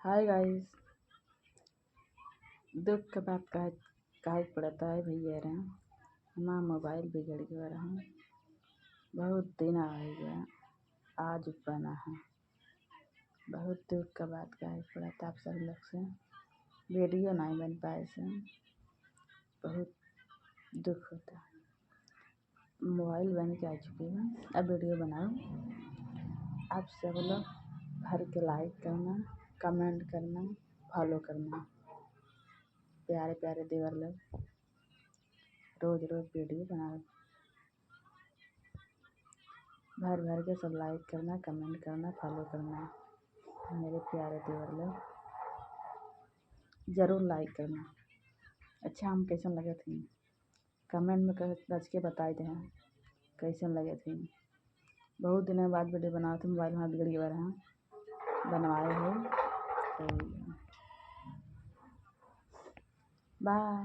Hi guys. दुख के बात काहे पड़ता है भैया रे। हमारा मोबाइल बिगड़ गया रहा, बहुत दिन आ गया, आज बना है। बहुत दुख का बात काहे पड़ता आप सब लोग से, वीडियो नहीं बन पाए से बहुत दुख होता है। मोबाइल बन के आ चुकी है, अब वीडियो बनाओ। आप सब लोग भर के लाइक करना, कमेंट करना, फॉलो करना। प्यारे प्यारे देवर लोग रोज रोज वीडियो बनाओ, भर भर के सब लाइक करना, कमेंट करना, फॉलो करना। मेरे प्यारे देवर लोग ज़रूर लाइक करना। अच्छा, हम कैसन लगे थे कमेंट में रच के बताए थे कैसन लगे थे। बहुत दिनों बाद वीडियो बनाए थे, मोबाइल में बिगड़ गया रहा, बनवाए हो तो बाय।